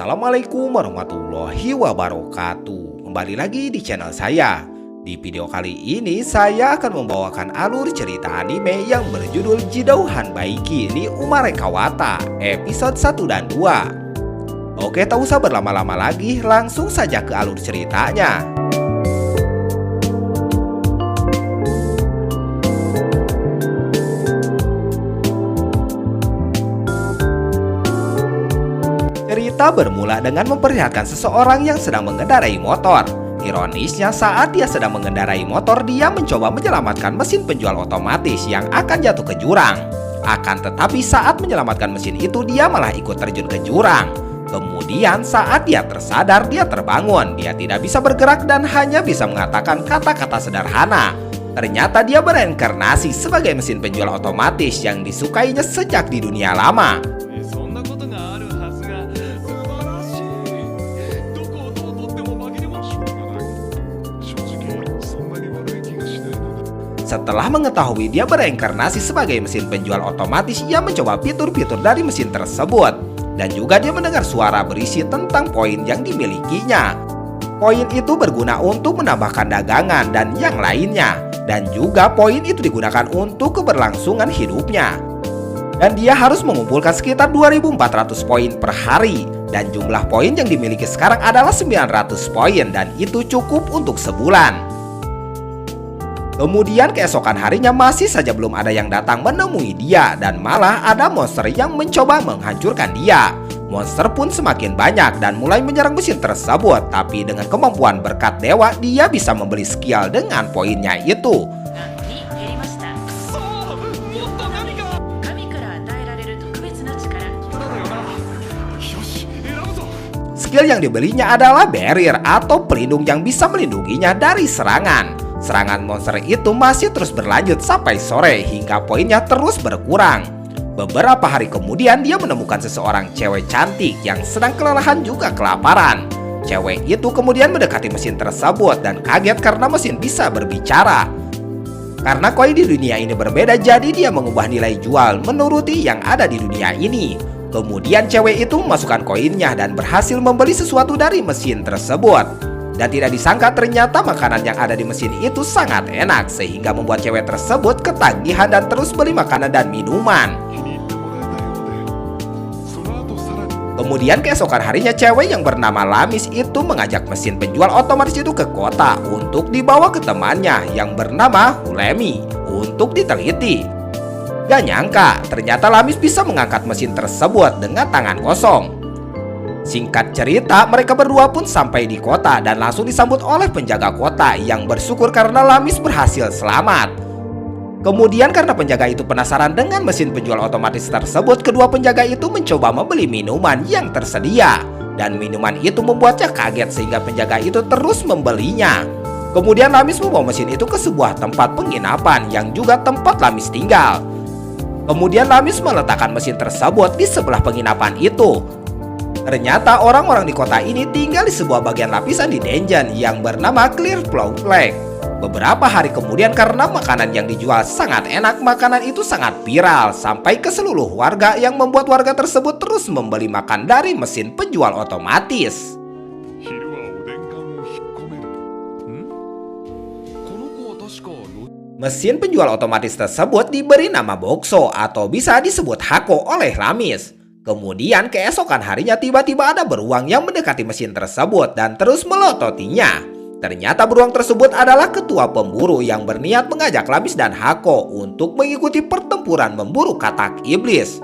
Assalamualaikum warahmatullahi wabarakatuh. Kembali lagi di channel saya. Di video kali ini saya akan membawakan alur cerita anime yang berjudul Jidouhan Baiki ni Umare Kawata episode 1 dan 2. Oke, tak usah berlama-lama lagi, langsung saja ke alur ceritanya. Cerita bermula dengan memperlihatkan seseorang yang sedang mengendarai motor. Ironisnya, saat dia sedang mengendarai motor, dia mencoba menyelamatkan mesin penjual otomatis yang akan jatuh ke jurang. Akan tetapi saat menyelamatkan mesin itu, dia malah ikut terjun ke jurang. Kemudian saat dia tersadar, dia terbangun. Dia tidak bisa bergerak dan hanya bisa mengatakan kata-kata sederhana. Ternyata dia bereinkarnasi sebagai mesin penjual otomatis yang disukainya sejak di dunia lama. Setelah mengetahui dia bereinkarnasi sebagai mesin penjual otomatis, ia mencoba fitur-fitur dari mesin tersebut. Dan juga dia mendengar suara berisi tentang poin yang dimilikinya. Poin itu berguna untuk menambahkan dagangan dan yang lainnya. Dan juga poin itu digunakan untuk keberlangsungan hidupnya. Dan dia harus mengumpulkan sekitar 2.400 poin per hari. Dan jumlah poin yang dimiliki sekarang adalah 900 poin. Dan itu cukup untuk sebulan. Kemudian keesokan harinya masih saja belum ada yang datang menemui dia. Dan malah ada monster yang mencoba menghancurkan dia. Monster pun semakin banyak dan mulai menyerang mesin tersebut. Tapi dengan kemampuan berkat dewa, dia bisa membeli skill dengan poinnya itu. Skill yang dibelinya adalah barrier atau pelindung yang bisa melindunginya dari serangan. Serangan monster itu masih terus berlanjut sampai sore hingga poinnya terus berkurang. Beberapa hari kemudian dia menemukan seseorang cewek cantik yang sedang kelelahan juga kelaparan. Cewek itu kemudian mendekati mesin tersebut dan kaget karena mesin bisa berbicara. Karena koin di dunia ini berbeda, jadi dia mengubah nilai jual menuruti yang ada di dunia ini. Kemudian cewek itu memasukkan koinnya dan berhasil membeli sesuatu dari mesin tersebut. Dan tidak disangka ternyata makanan yang ada di mesin itu sangat enak, sehingga membuat cewek tersebut ketagihan dan terus beli makanan dan minuman. Kemudian keesokan harinya cewek yang bernama Lamis itu mengajak mesin penjual otomatis itu ke kota untuk dibawa ke temannya yang bernama Hulemi untuk diteliti. Gak nyangka ternyata Lamis bisa mengangkat mesin tersebut dengan tangan kosong. Singkat cerita, mereka berdua pun sampai di kota dan langsung disambut oleh penjaga kota yang bersyukur karena Lamis berhasil selamat. Kemudian karena penjaga itu penasaran dengan mesin penjual otomatis tersebut, kedua penjaga itu mencoba membeli minuman yang tersedia. Dan minuman itu membuatnya kaget sehingga penjaga itu terus membelinya. Kemudian Lamis membawa mesin itu ke sebuah tempat penginapan yang juga tempat Lamis tinggal. Kemudian Lamis meletakkan mesin tersebut di sebelah penginapan itu. Ternyata orang-orang di kota ini tinggal di sebuah bagian lapisan di dungeon yang bernama Clear Flow Lake. Beberapa hari kemudian karena makanan yang dijual sangat enak, makanan itu sangat viral sampai ke seluruh warga yang membuat warga tersebut terus membeli makan dari mesin penjual otomatis. Mesin penjual otomatis tersebut diberi nama Boxo atau bisa disebut Hako oleh Lamis. Kemudian keesokan harinya tiba-tiba ada beruang yang mendekati mesin tersebut dan terus melototinya. Ternyata beruang tersebut adalah ketua pemburu yang berniat mengajak Lamis dan Hako untuk mengikuti pertempuran memburu katak iblis.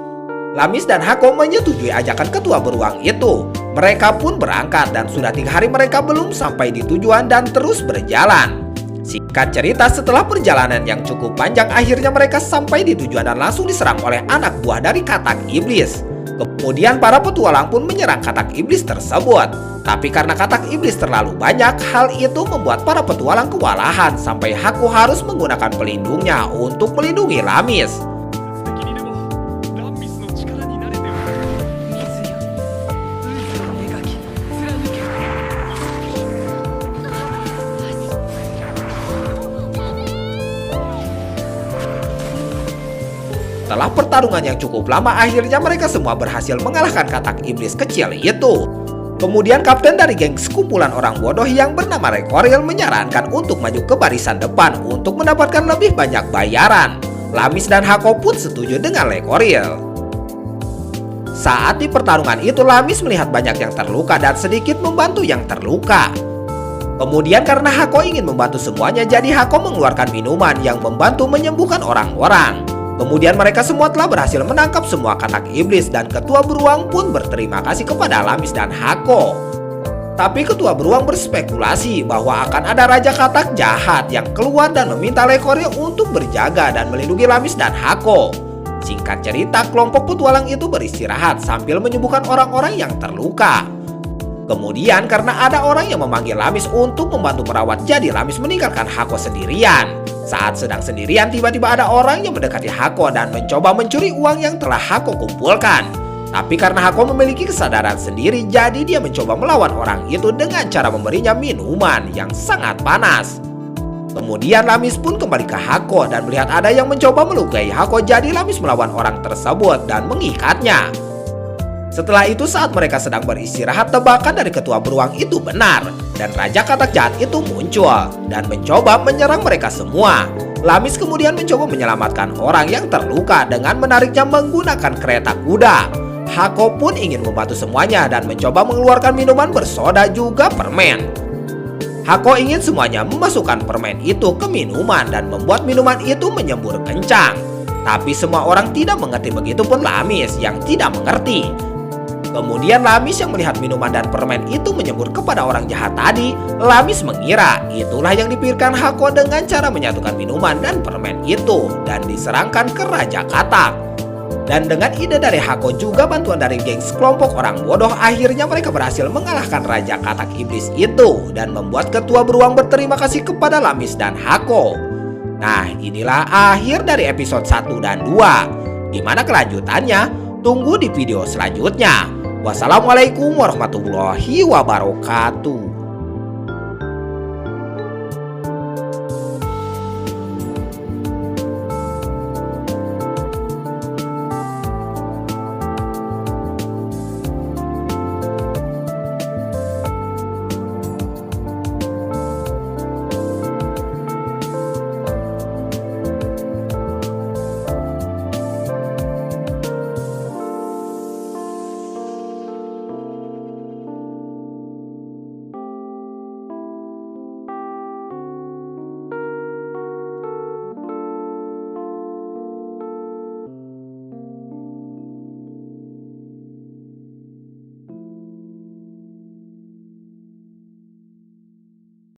Lamis dan Hako menyetujui ajakan ketua beruang itu. Mereka pun berangkat dan sudah 3 hari mereka belum sampai di tujuan dan terus berjalan. Singkat cerita, setelah perjalanan yang cukup panjang, akhirnya mereka sampai di tujuan dan langsung diserang oleh anak buah dari katak iblis. Kemudian para petualang pun menyerang katak iblis tersebut. Tapi karena katak iblis terlalu banyak, hal itu membuat para petualang kewalahan sampai Haku harus menggunakan pelindungnya untuk melindungi Lamis. Setelah pertarungan yang cukup lama, akhirnya mereka semua berhasil mengalahkan katak iblis kecil itu. Kemudian kapten dari geng sekumpulan orang bodoh yang bernama Rekoril menyarankan untuk maju ke barisan depan untuk mendapatkan lebih banyak bayaran. Lamis dan Hako pun setuju dengan Rekoril. Saat di pertarungan itu Lamis melihat banyak yang terluka dan sedikit membantu yang terluka. Kemudian karena Hako ingin membantu semuanya, jadi Hako mengeluarkan minuman yang membantu menyembuhkan orang-orang. Kemudian mereka semua telah berhasil menangkap semua katak iblis dan ketua beruang pun berterima kasih kepada Lamis dan Hako. Tapi ketua beruang berspekulasi bahwa akan ada raja katak jahat yang keluar dan meminta Rekoril untuk berjaga dan melindungi Lamis dan Hako. Singkat cerita, kelompok petualang itu beristirahat sambil menyembuhkan orang-orang yang terluka. Kemudian karena ada orang yang memanggil Lamis untuk membantu merawat, jadi Lamis meninggalkan Hako sendirian. Saat sedang sendirian, tiba-tiba ada orang yang mendekati Hako dan mencoba mencuri uang yang telah Hako kumpulkan. Tapi karena Hako memiliki kesadaran sendiri, jadi dia mencoba melawan orang itu dengan cara memberinya minuman yang sangat panas. Kemudian Lamis pun kembali ke Hako dan melihat ada yang mencoba melukai Hako, jadi Lamis melawan orang tersebut dan mengikatnya. Setelah itu saat mereka sedang beristirahat, tebakan dari ketua beruang itu benar. Dan Raja Katak Jahat itu muncul dan mencoba menyerang mereka semua. Lamis kemudian mencoba menyelamatkan orang yang terluka dengan menariknya menggunakan kereta kuda. Hako pun ingin membantu semuanya dan mencoba mengeluarkan minuman bersoda juga permen. Hako ingin semuanya memasukkan permen itu ke minuman dan membuat minuman itu menyembur kencang. Tapi semua orang tidak mengerti, begitupun Lamis yang tidak mengerti. Kemudian Lamis yang melihat minuman dan permen itu menyembur kepada orang jahat tadi, Lamis mengira itulah yang dipikirkan Hako dengan cara menyatukan minuman dan permen itu dan diserangkan ke Raja Katak. Dan dengan ide dari Hako juga bantuan dari geng sekelompok orang bodoh, akhirnya mereka berhasil mengalahkan Raja Katak Iblis itu dan membuat ketua beruang berterima kasih kepada Lamis dan Hako. Nah, inilah akhir dari episode 1 dan 2. Gimana kelanjutannya? Tunggu di video selanjutnya. Wassalamualaikum warahmatullahi wabarakatuh.